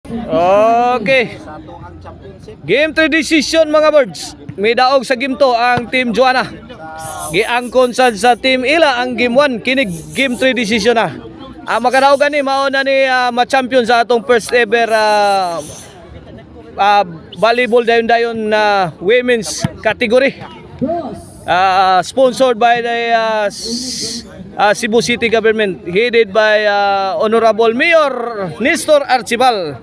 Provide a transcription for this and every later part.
Okay. Game 3 decision mga birds. May daog sa game to ang Team Joanna. Giangkon sad sa Team Ila ang game 1. Kinig game 3 decision na. Makadaog ni mauna ni ma-champion sa atong first ever volleyball dayon na women's category. Sponsored by the Cebu City Government, headed by Honorable Mayor Nestor Archibal,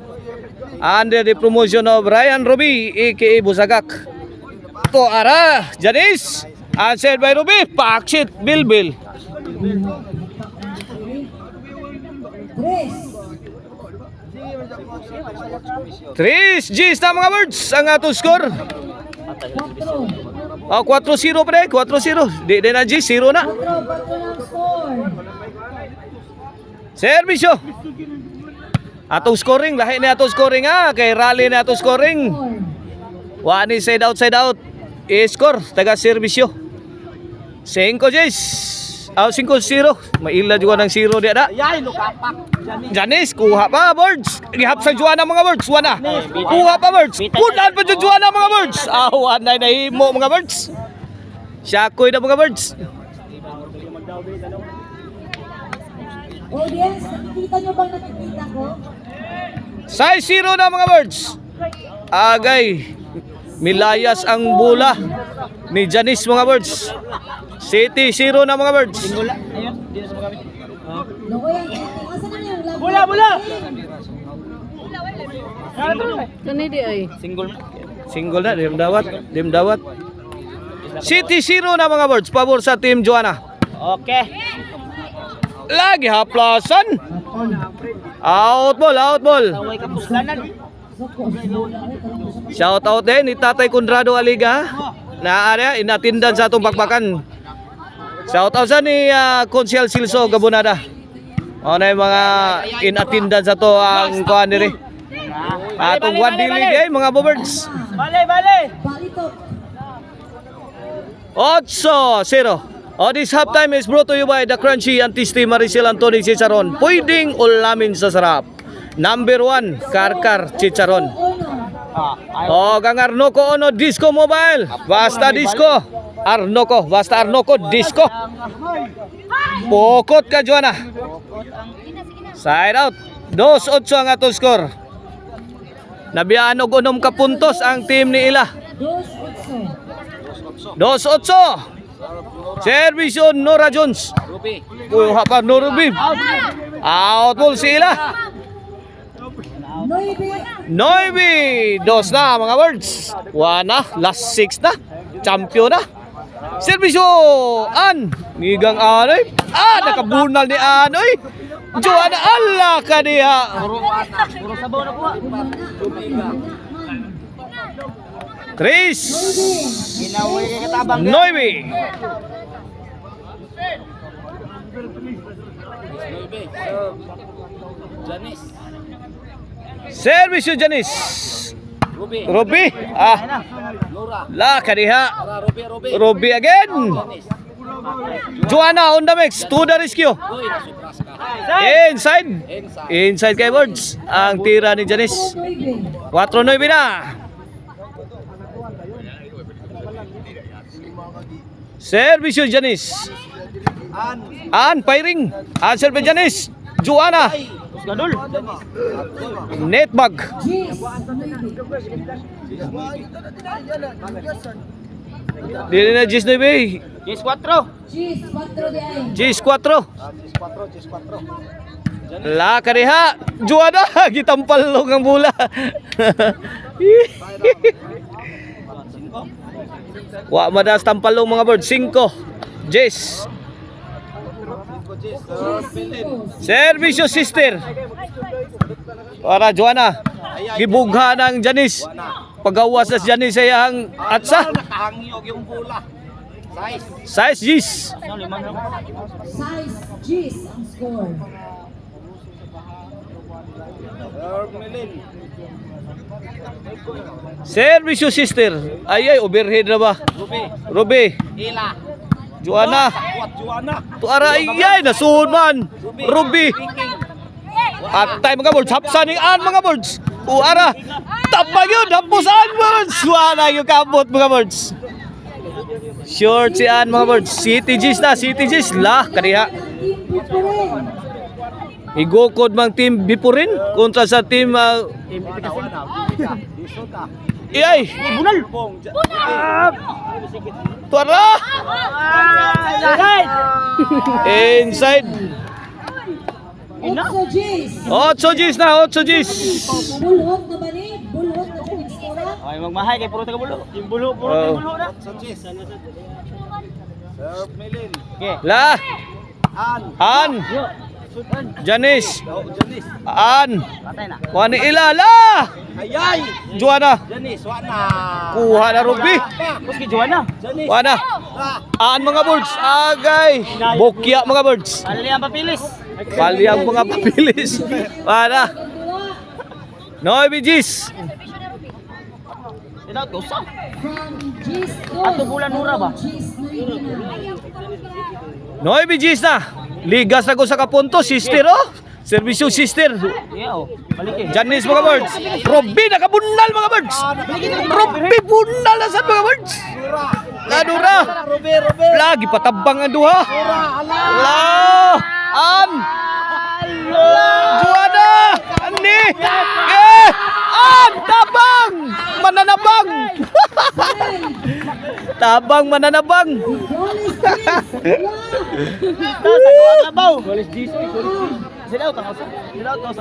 under the promotion of Ryan Ruby aka Busagak. To ara Janice, answered by Ruby, Pakshit Bilbil. Tris G's na mga birds ang atong score. 4-0 pre, 4-0. Di na G, 0 na. Servisyo. Atong scoring, lahi ni atong scoring kay rally ni atong scoring. Wani side out. E-score, taga servisyo. 5 G's. 5-0. Maila juga ng 0 dia da. Janice, kuha pa birds. Gihap sa Joanna mga birds. Wana. Kuha pa birds. Punan pa sa Joanna mga birds. Wanay na himo mga birds. Syakoy na mga birds. Audience, nakikita nyo bang nakikita ko? Size 0 na mga birds. Agay. Milayas ang bola ni Janice mga birds. City 0 na mga birds. Bola. Single na, dim dawat. City 0 na mga birds, pabor sa Team Joanna. Okay. Lagi haplasan. Out ball. Shout out din ni Tatay Conrado Aliga. Naara inatindan sa atong bakbakan. Shout out sa ni Konsyal Silso Gabonada. Ano yung mga inatindan sa to ang kuhan diri. Atong one dilig mga birds. Bale. 8-0. This halftime is brought to you by the Crunchy and Tasty Maricel Anthony Chicharon. Pwedeng ulamin sa sarap. Number 1, Karkar Chicharon. Kang Arnoco Ono Disco Mobile. Basta Disco. Basta Arnoco Disco. Pokot ka Joanna. Side out. 2-8 ang atong score. Nabiyaan og 6 ka puntos ang team ni Ila. 2-8. Servisyo Nora Jones. Kuha pa Norubi. Out ball si Ila. 9-2 na mga birds. Wana, last 6 na. Champion na. Servisyo An. Ngigang Anoy. Nakabunal ni Anoy. Joanna Allah ka diha. Puro sabaw na kuha. Tris. Ginawi kay katabang. 9. Janice. Servisyo Janice. Ruby. La kadiha. Ruby again. Joanna on the mix. To the rescue. Inside kay birds. Ang tira ni Janice. 4-9 na. Servisyo Janice. Firing. Answer by Janice. Joanna. Netbag. Dili na Gis 9. Gis 4. Gis 4. La kariha. Joanna. Gitampalong ang bola. Wa madas tampalong mga bird. 5. Gis. Servisyo sister. Para Joanna. Gibugha ng Janice. Pagawas sa Janice ay ang atsa. Nakahangiyog yung bola. Size G's. Size G's ang score. Servisyo sister. Ay overhead na ba? Ruby. Ila. Joanna. Tuara ay nasuhod man. Ruby. At tayo mga birds. Hapsaning an mga birds. Uara. Tabang yun. Hampusan mga birds. Wala yung kabot mga birds. Short si Ann mga birds. City G's na. City G's. Lah. Kaniha. Team Bipurin. Igukod mang team Bipurin. Kontra sa team... Iyay. Bunal. Tuara. Inside. Otso G's. 8 G's na. 8 G's. Bulhot na ba ni? Bulhot na ba ni Skora? Ay, magmahay kay puro taga bulo. Yung bulo, puro Oh. taga bulo na. Sanches. Serve Melin. Okay. La. An. An. Sudan. Janice. Janis. An. Patay na. Kuha ni Ilala. Ayay. Juana. Janis, wana. Kuha na Ruby. Kus ki Juana. Janis. Kuha na. An mga birds. Agay. Bokya mga birds. Ali ang papilis. Bali ang mga papilis. Kuha na. Noy G's. Ina dosa. From G's Ato bulan mura ba? G's na. Noy G's na. Ligas na ko sa kapunto. Sister oh. Servisyo sister. Yeah, oh. Balik eh. Janice mga birds. Ruby nakabundal mga birds. Ruby bundal na sa mga birds. Ladura. Lagi patabang ang duha. La. An. Juana. Ani. Eh. An. Tabang. Mananabang. Tabang mananabang.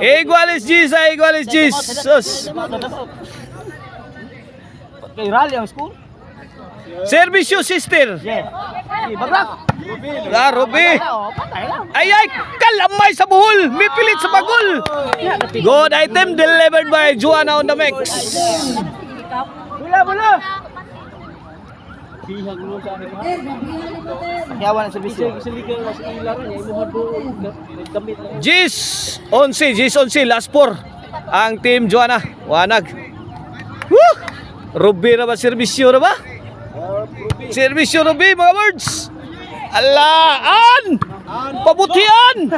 Iguales G's. Iguales G's. Sus. Kay rally ang school? Servisyo sister. Yeah. Bagrak. La Ruby. Oh, patay lang. Ay ay, kalamay sa buhol, may pilit sa bagol. Good item delivered by Juana on the mix. Bula, bula. Yawan ang servisyo. G's 11, G's 11, last 4. Ang team Juana, Wanag. Woo! Ruby na ba servisyo na ba? Servisyo Ruby mga birds. Alaan! Pabutian!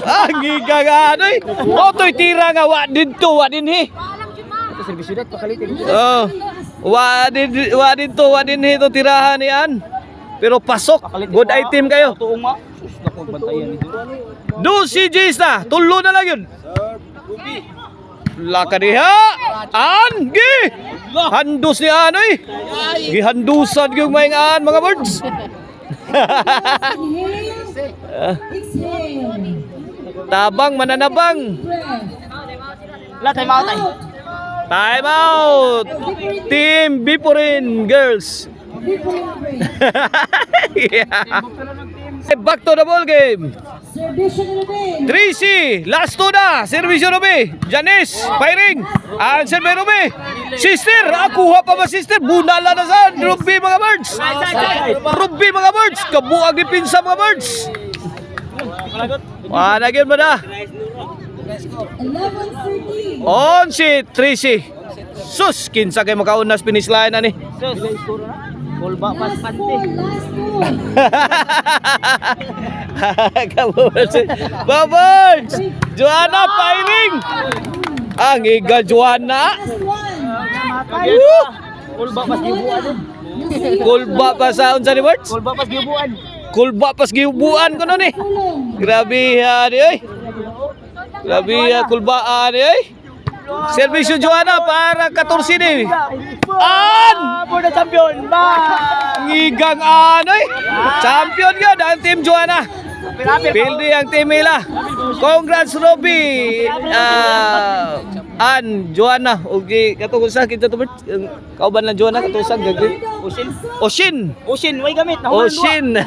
Ang gigagano eh. Oto'y tira nga, wa dito, wa dinhi. Ito servisyo dat pakalitin. Oh, wa dito, wa dinhi to tirahan niyan. Pero pasok, good item kayo. Tuong ma. Sus, naku, bantayan ito. Do CJs na, tulo na lang yun. Laka diha. An, gi! Handos ni Anoy. Gihandusan yung mayngaan mga birds. Exhale. Tabang mananabang. Breath. La tayo makatay. Time out. Team Bipurin girls. Bipurin. Yeah. Back to the ball game. Servisyo na Ruben. 3C, last 2 na. Servisyo Ruby. Janice, firing. Answer by Ruby. Sister, kuha pa ba sister? Bunala na saan. Ruby mga birds. Ruby mga birds. Kabuang ipinsa mga birds. Wanagin mo na. 11-13. On si 3C. Sus, kinsa kayo makaunas finish line na ni. Sus. Kulba pas Last pante. ball, last ball. Babirds! Joanna firing! Ang iga Joanna. Last one. Woo! Kulba pas gibuan. Kulba pa sa unsa ni words? Kulba pas gibuan. Kulba pas giubuan ko nun eh. Tulong. Grabe ha di oy. Grabe ha kulbaan di oy. Servisyo Joanna para 14 ni. An! For the champion. Ba! Ngigang anoy. Champion yun ang team Joanna. Pildi ang team nila. Congrats Ruby. An Joanna. Okay, katong sa kita to Bert. Kauban lang Joanna katong sa gagawin. Oshin. Ocean, way gamit. Nahuman Oshin.